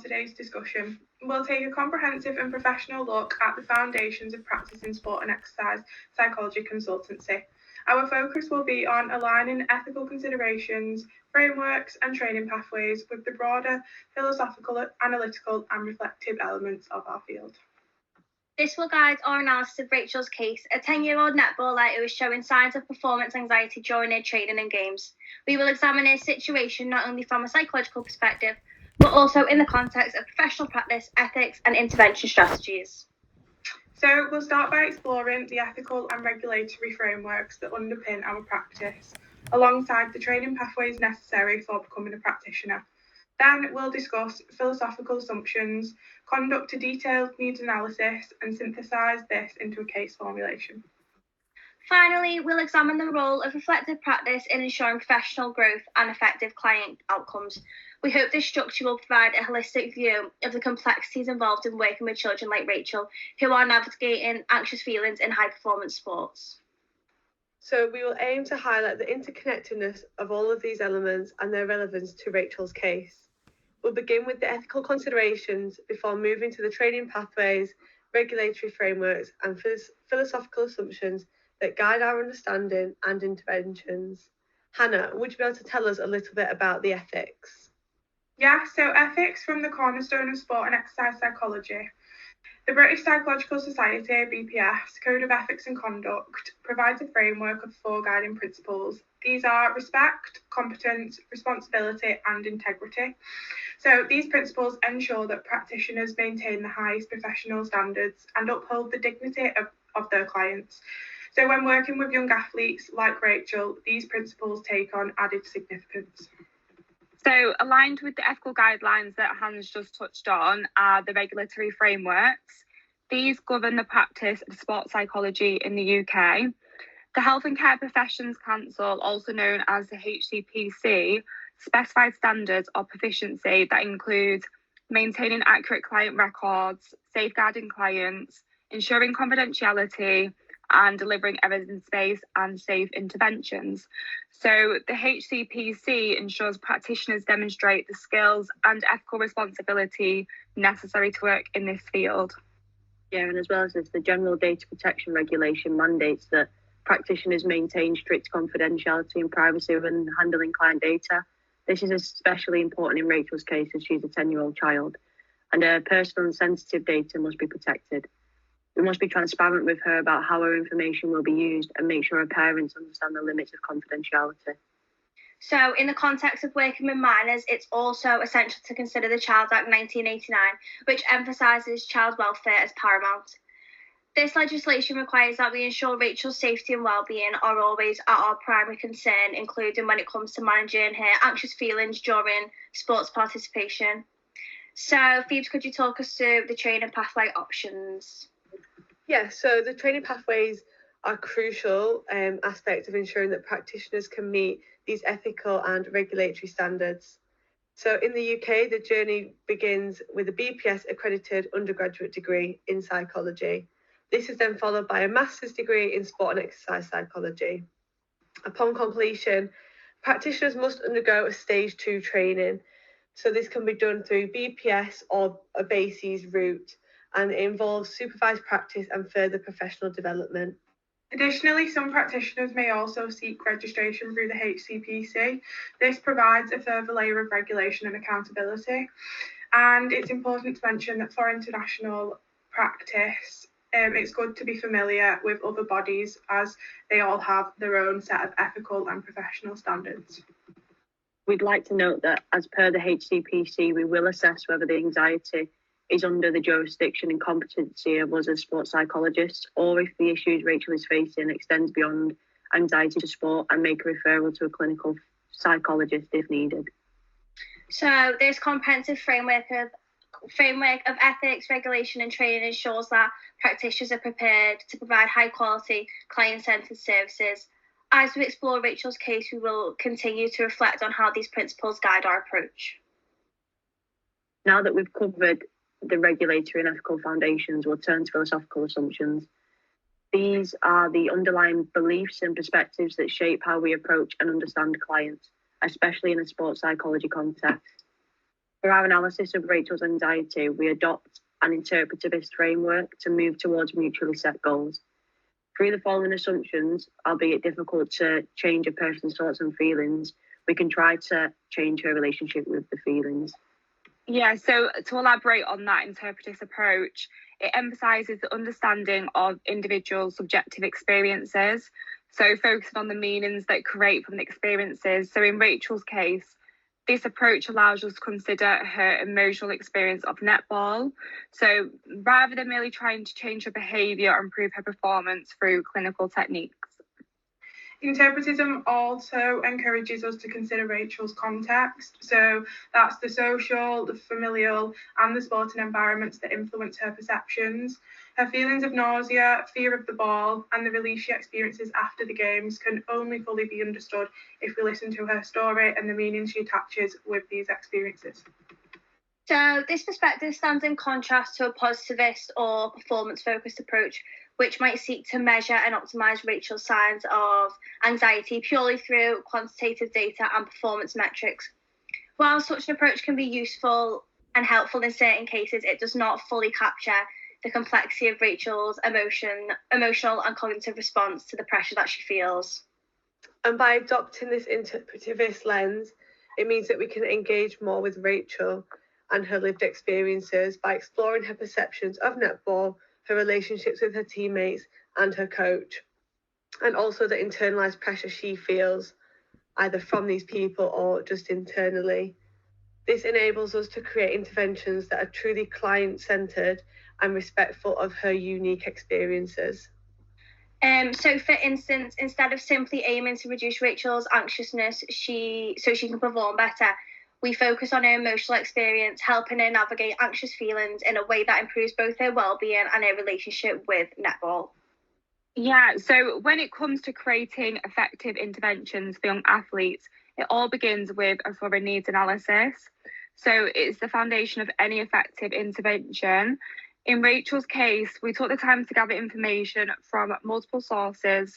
today's discussion. We'll take a comprehensive and professional look at the foundations of practice in sport and exercise psychology consultancy. Our focus will be on aligning ethical considerations, frameworks, and training pathways with the broader philosophical, analytical, and reflective elements of our field. This will guide our analysis of Rachel's case, a 10-year-old netballer who is showing signs of performance anxiety during her training and games. We will examine her situation not only from a psychological perspective, but also in the context of professional practice, ethics, and intervention strategies. So we'll start by exploring the ethical and regulatory frameworks that underpin our practice, alongside the training pathways necessary for becoming a practitioner. Then we'll discuss philosophical assumptions, conduct a detailed needs analysis, and synthesise this into a case formulation. Finally, we'll examine the role of reflective practice in ensuring professional growth and effective client outcomes. We hope this structure will provide a holistic view of the complexities involved in working with children like Rachel, who are navigating anxious feelings in high-performance sports. So we will aim to highlight the interconnectedness of all of these elements and their relevance to Rachel's case. We'll begin with the ethical considerations before moving to the training pathways, regulatory frameworks, and philosophical assumptions that guide our understanding and interventions. Hannah, would you be able to tell us a little bit about the ethics? Yeah, so ethics from the cornerstone of sport and exercise psychology. The British Psychological Society, BPS, Code of Ethics and Conduct provides a framework of 4 guiding principles. These are respect, competence, responsibility, and integrity. So these principles ensure that practitioners maintain the highest professional standards and uphold the dignity of their clients. So when working with young athletes like Rachel, these principles take on added significance. So aligned with the ethical guidelines that Hannah's just touched on are the regulatory frameworks. These govern the practice of sports psychology in the UK. The Health and Care Professions Council, also known as the HCPC, specifies standards of proficiency that include maintaining accurate client records, safeguarding clients, ensuring confidentiality, and delivering evidence-based and safe interventions. So the HCPC ensures practitioners demonstrate the skills and ethical responsibility necessary to work in this field. Yeah, and as well as this, the General Data Protection Regulation mandates that practitioners maintain strict confidentiality and privacy when handling client data. This is especially important in Rachel's case as she's a 10-year-old child, and her personal and sensitive data must be protected. We must be transparent with her about how her information will be used and make sure her parents understand the limits of confidentiality. So in the context of working with minors, it's also essential to consider the Child Act 1989, which emphasises child welfare as paramount. This legislation requires that we ensure Rachel's safety and well-being are always at our primary concern, including when it comes to managing her anxious feelings during sports participation. So, Phoebe, could you talk us through the training pathway options? Yeah, so the training pathways are a crucial aspect of ensuring that practitioners can meet these ethical and regulatory standards. So in the UK, the journey begins with a BPS accredited undergraduate degree in psychology. This is then followed by a master's degree in sport and exercise psychology. Upon completion, practitioners must undergo a stage 2 training. So this can be done through BPS or a BASIS route, and it involves supervised practice and further professional development. Additionally, some practitioners may also seek registration through the HCPC. This provides a further layer of regulation and accountability. And it's important to mention that for international practice, it's good to be familiar with other bodies as they all have their own set of ethical and professional standards. We'd like to note that as per the HCPC, we will assess whether the anxiety is under the jurisdiction and competency of us as sports psychologists, or if the issues Rachel is facing extends beyond anxiety to sport, and make a referral to a clinical psychologist if needed. So this comprehensive framework of ethics, regulation and training ensures that practitioners are prepared to provide high quality client-centred services. As we explore Rachel's case, we will continue to reflect on how these principles guide our approach. Now that we've covered the regulatory and ethical foundations, we'll turn to philosophical assumptions. These are the underlying beliefs and perspectives that shape how we approach and understand clients, especially in a sports psychology context. For our analysis of Rachel's anxiety, we adopt an interpretivist framework to move towards mutually set goals. Through the following assumptions, albeit difficult to change a person's thoughts and feelings, we can try to change her relationship with the feelings. Yeah, so to elaborate on that interpretive approach, it emphasises the understanding of individual subjective experiences. So focusing on the meanings that create from the experiences. So in Rachel's case, this approach allows us to consider her emotional experience of netball. So rather than merely trying to change her behaviour or improve her performance through clinical techniques. Interpretism also encourages us to consider Rachel's context. So that's the social, the familial, and the sporting environments that influence her perceptions. Her feelings of nausea, fear of the ball, and the relief she experiences after the games can only fully be understood if we listen to her story and the meaning she attaches with these experiences. So this perspective stands in contrast to a positivist or performance-focused approach, which might seek to measure and optimise Rachel's signs of anxiety purely through quantitative data and performance metrics. While such an approach can be useful and helpful in certain cases, it does not fully capture the complexity of Rachel's emotional and cognitive response to the pressure that she feels. And by adopting this interpretivist lens, it means that we can engage more with Rachel and her lived experiences by exploring her perceptions of netball, her relationships with her teammates and her coach, and also the internalized pressure she feels, either from these people or just internally. This enables us to create interventions that are truly client-centered and respectful of her unique experiences. So, for instance, instead of simply aiming to reduce Rachel's anxiousness so she can perform better, we focus on her emotional experience, helping her navigate anxious feelings in a way that improves both her well-being and her relationship with netball. Yeah, so when it comes to creating effective interventions for young athletes, it all begins with a thorough needs analysis. So it's the foundation of any effective intervention. In Rachel's case, we took the time to gather information from multiple sources,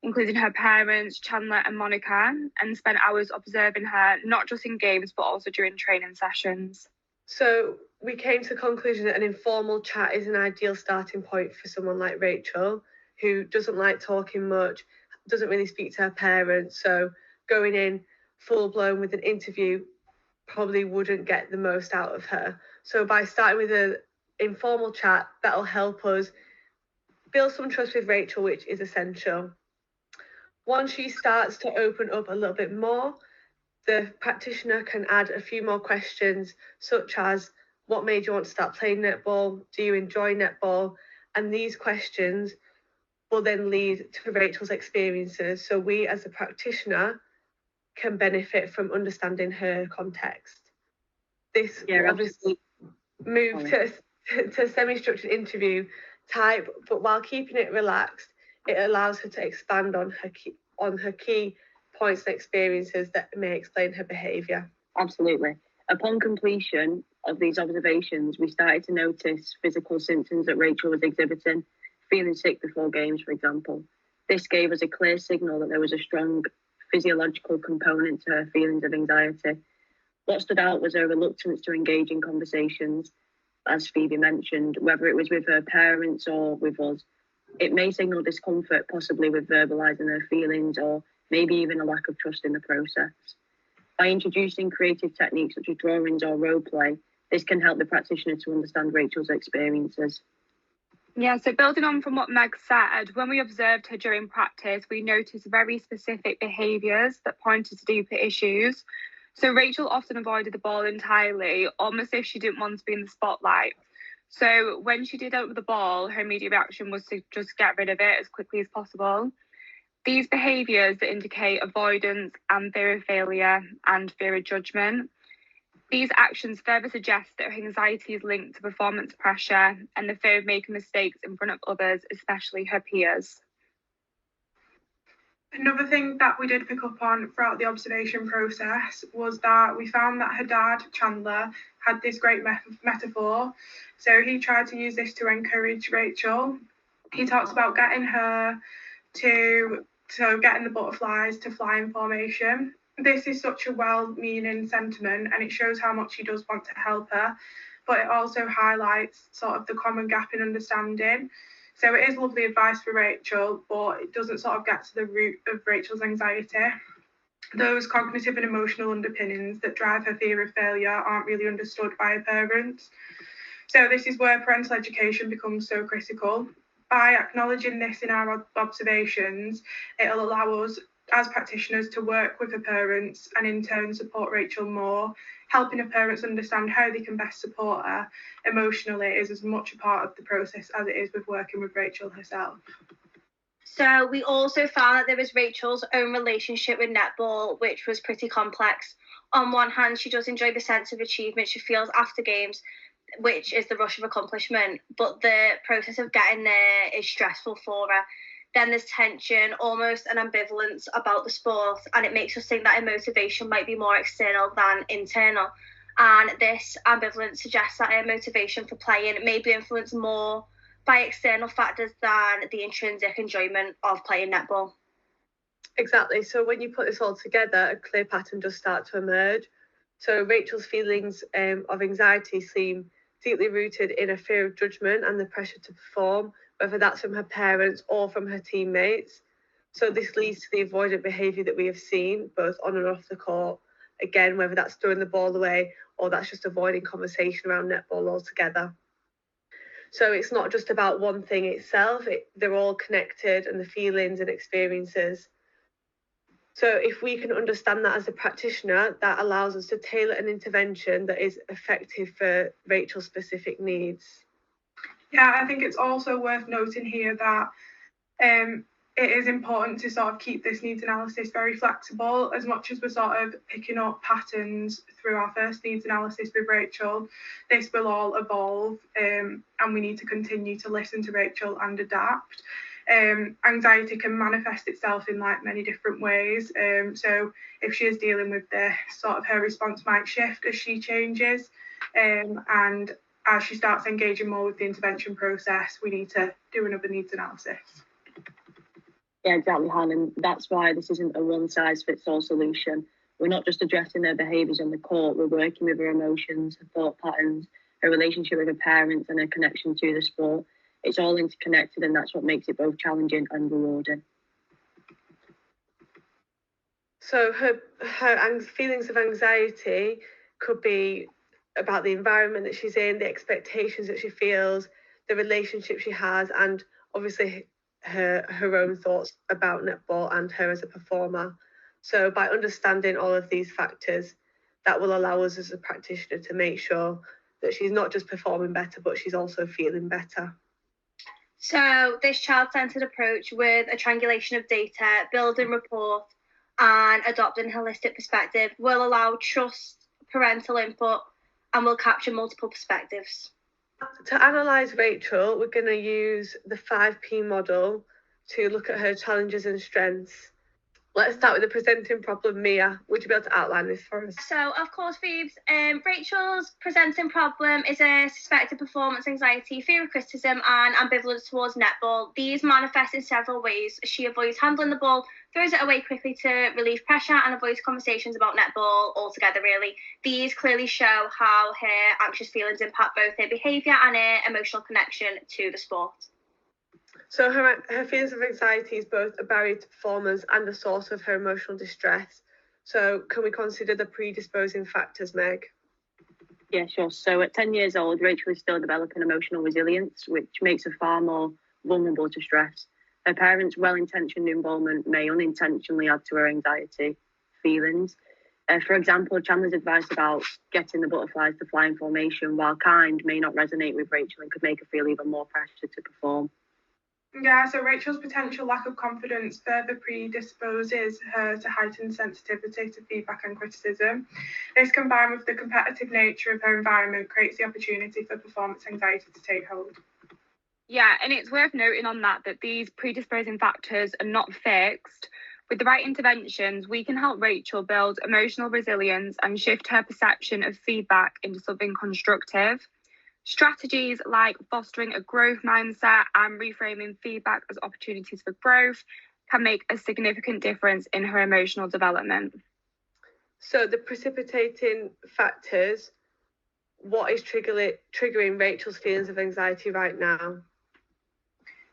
including her parents, Chandler and Monica, and spent hours observing her, not just in games, but also during training sessions. So we came to the conclusion that an informal chat is an ideal starting point for someone like Rachel, who doesn't like talking much, doesn't really speak to her parents. So going in full blown with an interview probably wouldn't get the most out of her. So by starting with an informal chat, that'll help us build some trust with Rachel, which is essential. Once she starts to open up a little bit more, the practitioner can add a few more questions, such as, what made you want to start playing netball? Do you enjoy netball? And these questions will then lead to Rachel's experiences. So we, as a practitioner, can benefit from understanding her context. This will obviously move to semi-structured interview type, but while keeping it relaxed, it allows her to expand on her key points and experiences that may explain her behaviour. Absolutely. Upon completion of these observations, we started to notice physical symptoms that Rachel was exhibiting, feeling sick before games, for example. This gave us a clear signal that there was a strong physiological component to her feelings of anxiety. What stood out was her reluctance to engage in conversations, as Phoebe mentioned, whether it was with her parents or with us. It may signal discomfort, possibly with verbalising her feelings, or maybe even a lack of trust in the process. By introducing creative techniques such as drawings or role play, this can help the practitioner to understand Rachel's experiences. Yeah, so building on from what Meg said, when we observed her during practice, we noticed very specific behaviours that pointed to deeper issues. So Rachel often avoided the ball entirely, almost if she didn't want to be in the spotlight. So when she did open the ball, her immediate reaction was to just get rid of it as quickly as possible. These behaviours that indicate avoidance and fear of failure and fear of judgment. These actions further suggest that her anxiety is linked to performance pressure and the fear of making mistakes in front of others, especially her peers. Another thing that we did pick up on throughout the observation process was that we found that her dad, Chandler, had this great metaphor. So he tried to use this to encourage Rachel. He talks about getting her getting the butterflies to fly in formation. This is such a well-meaning sentiment, and it shows how much she does want to help her, but it also highlights sort of the common gap in understanding. So it is lovely advice for Rachel, but it doesn't sort of get to the root of Rachel's anxiety. Those cognitive and emotional underpinnings that drive her fear of failure aren't really understood by her parents. So this is where parental education becomes so critical. By acknowledging this in our observations, it'll allow us as practitioners to work with her parents and in turn support Rachel more. Helping her parents understand how they can best support her emotionally is as much a part of the process as it is with working with Rachel herself. So we also found that there was Rachel's own relationship with netball, which was pretty complex. On one hand, she does enjoy the sense of achievement she feels after games, which is the rush of accomplishment, but the process of getting there is stressful for her. Then there's tension, almost an ambivalence about the sport, and it makes us think that her motivation might be more external than internal. And this ambivalence suggests that her motivation for playing may be influenced more by external factors than the intrinsic enjoyment of playing netball. Exactly. So when you put this all together, a clear pattern does start to emerge. So Rachel's feelings of anxiety seem deeply rooted in a fear of judgment and the pressure to perform, whether that's from her parents or from her teammates. So this leads to the avoidant behaviour that we have seen, both on and off the court. Again, whether that's throwing the ball away or that's just avoiding conversation around netball altogether. So it's not just about one thing itself, they're all connected, and the feelings and experiences. So if we can understand that as a practitioner, that allows us to tailor an intervention that is effective for Rachel's specific needs. Yeah, I think it's also worth noting here that it is important to sort of keep this needs analysis very flexible. As much as we're sort of picking up patterns through our first needs analysis with Rachel, this will all evolve, and we need to continue to listen to Rachel and adapt. Anxiety can manifest itself in like many different ways. So if she is dealing with this, sort of her response might shift as she changes, and as she starts engaging more with the intervention process, we need to do another needs analysis. Yeah, exactly, Han, and that's why this isn't a one-size-fits-all solution. We're not just addressing their behaviours on the court, we're working with her emotions, her thought patterns, her relationship with her parents and her connection to the sport. It's all interconnected, and that's what makes it both challenging and rewarding. So her feelings of anxiety could be about the environment that she's in, the expectations that she feels, the relationship she has, and obviously her own thoughts about netball and her as a performer. So by understanding all of these factors, that will allow us as a practitioner to make sure that she's not just performing better, but she's also feeling better. So this child-centred approach with a triangulation of data, building rapport and adopting a holistic perspective will allow trust, parental input, and will capture multiple perspectives. To analyse Rachel, we're going to use the 5P model to look at her challenges and strengths. Let's start with the presenting problem. Mia, would you be able to outline this for us? So, of course, Phoebes, Rachel's presenting problem is a suspected performance anxiety, fear of criticism, and ambivalence towards netball. These manifest in several ways. She avoids handling the ball, throws it away quickly to relieve pressure, and avoids conversations about netball altogether, really. These clearly show how her anxious feelings impact both her behaviour and her emotional connection to the sport. So her feelings of anxiety is both a barrier to performance and a source of her emotional distress. So can we consider the predisposing factors, Meg? Yeah, sure. So at 10 years old, Rachel is still developing emotional resilience, which makes her far more vulnerable to stress. Her parents' well-intentioned involvement may unintentionally add to her anxiety feelings. For example, Chandler's advice about getting the butterflies to fly in formation, while kind, may not resonate with Rachel and could make her feel even more pressure to perform. Yeah, so Rachel's potential lack of confidence further predisposes her to heightened sensitivity to feedback and criticism. This, combined with the competitive nature of her environment, creates the opportunity for performance anxiety to take hold. Yeah, and it's worth noting on that these predisposing factors are not fixed. With the right interventions, we can help Rachel build emotional resilience and shift her perception of feedback into something constructive. Strategies like fostering a growth mindset and reframing feedback as opportunities for growth can make a significant difference in her emotional development. So the precipitating factors, what is triggering Rachel's feelings of anxiety right now?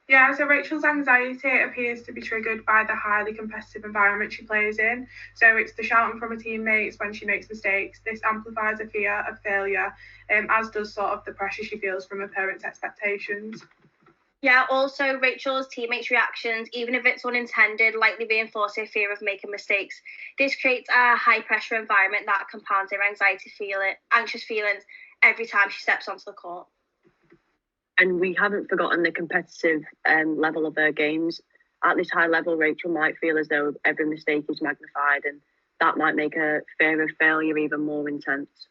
Yeah, so Rachel's anxiety appears to be triggered by the highly competitive environment she plays in. So it's the shouting from her teammates when she makes mistakes. This amplifies a fear of failure, as does sort of the pressure she feels from her parents' expectations. Yeah, also Rachel's teammates' reactions, even if it's unintended, likely reinforce her fear of making mistakes. This creates a high-pressure environment that compounds her anxious feelings every time she steps onto the court. And we haven't forgotten the competitive level of her games. At this high level, Rachel might feel as though every mistake is magnified, and that might make her fear of failure even more intense.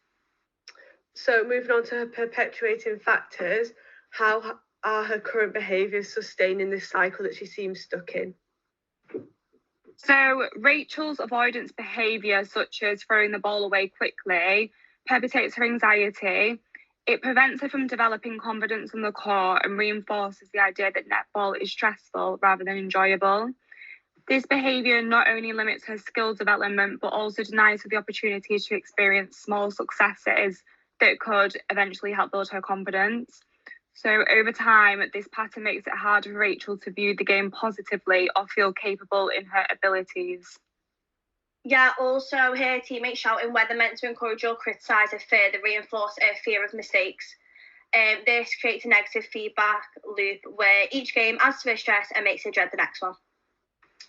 So moving on to her perpetuating factors, how are her current behaviours sustaining this cycle that she seems stuck in? So Rachel's avoidance behaviour, such as throwing the ball away quickly, perpetuates her anxiety. It prevents her from developing confidence on the court and reinforces the idea that netball is stressful rather than enjoyable. This behaviour not only limits her skill development, but also denies her the opportunity to experience small successes that could eventually help build her confidence. So over time, this pattern makes it harder for Rachel to view the game positively or feel capable in her abilities. Yeah, also her teammates shouting, whether meant to encourage or criticise her, further reinforce her fear of mistakes. This creates a negative feedback loop where each game adds to her stress and makes her dread the next one.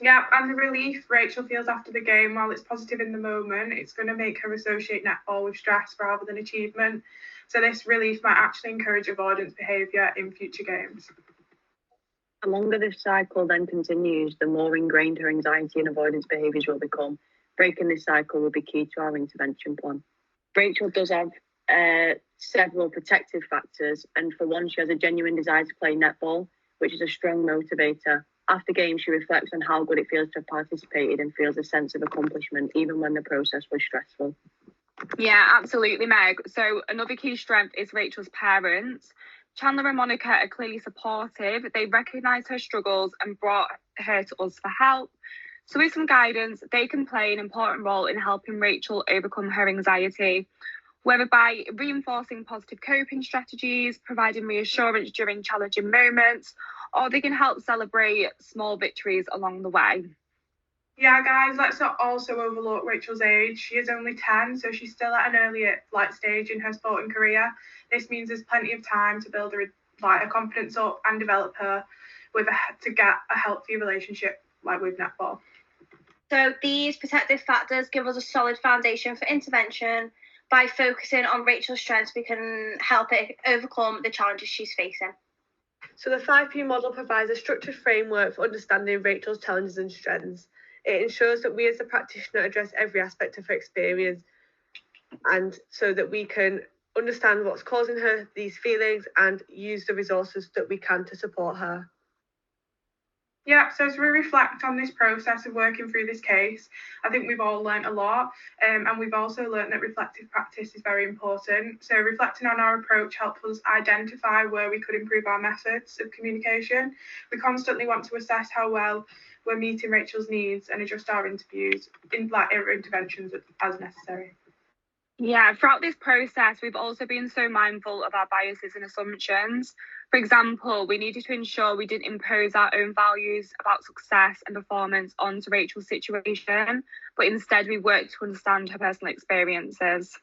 Yeah, and the relief Rachel feels after the game, while it's positive in the moment, it's going to make her associate netball with stress rather than achievement. So this relief might actually encourage avoidance behaviour in future games. The longer this cycle then continues, the more ingrained her anxiety and avoidance behaviours will become. Breaking this cycle will be key to our intervention plan. Rachel does have several protective factors, and for one, she has a genuine desire to play netball, which is a strong motivator. After games, she reflects on how good it feels to have participated and feels a sense of accomplishment, even when the process was stressful. Yeah, absolutely, Meg. So another key strength is Rachel's parents. Chandler and Monica are clearly supportive. They recognise her struggles and brought her to us for help. So with some guidance, they can play an important role in helping Rachel overcome her anxiety, whether by reinforcing positive coping strategies, providing reassurance during challenging moments, or they can help celebrate small victories along the way. Yeah, guys, let's not also overlook Rachel's age. She is only 10, so she's still at an early stage in her sporting career. This means there's plenty of time to build her confidence up and develop her to get a healthy relationship with netball. So these protective factors give us a solid foundation for intervention. By focusing on Rachel's strengths, we can help her overcome the challenges she's facing. So the 5P model provides a structured framework for understanding Rachel's challenges and strengths. It ensures that we as a practitioner address every aspect of her experience, and so that we can understand what's causing her these feelings and use the resources that we can to support her. Yeah, so as we reflect on this process of working through this case, I think we've all learnt a lot, and we've also learnt that reflective practice is very important. So reflecting on our approach helps us identify where we could improve our methods of communication. We constantly want to assess how well we're meeting Rachel's needs and adjust our interventions as necessary. Yeah, throughout this process, we've also been so mindful of our biases and assumptions. For example, we needed to ensure we didn't impose our own values about success and performance onto Rachel's situation, but instead we worked to understand her personal experiences.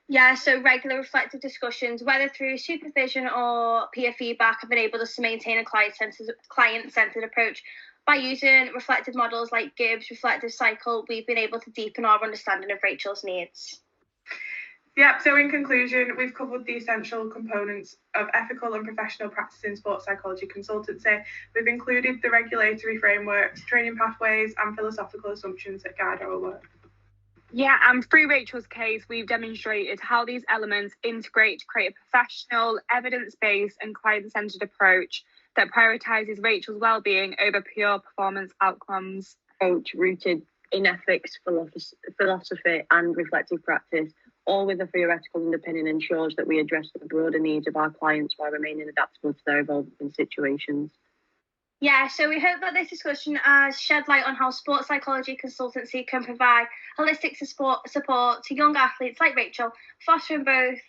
Yeah, so regular reflective discussions, whether through supervision or peer feedback, have enabled us to maintain a client-centered approach. By using reflective models like Gibbs' reflective cycle, we've been able to deepen our understanding of Rachel's needs. Yeah, so in conclusion, we've covered the essential components of ethical and professional practice in sports psychology consultancy. We've included the regulatory frameworks, training pathways, and philosophical assumptions that guide our work. Yeah, and through Rachel's case, we've demonstrated how these elements integrate to create a professional, evidence-based and client-centered approach that prioritises Rachel's well-being over pure performance outcomes. Approach rooted in ethics, philosophy and reflective practice, all with a theoretical underpinning, ensures that we address the broader needs of our clients while remaining adaptable to their evolving situations. Yeah, so we hope that this discussion has shed light on how sports psychology consultancy can provide holistic support to young athletes like Rachel, fostering both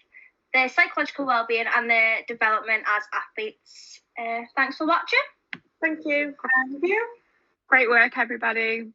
their psychological well-being and their development as athletes. Thanks for watching. Thank you. Thank you. Great work, everybody.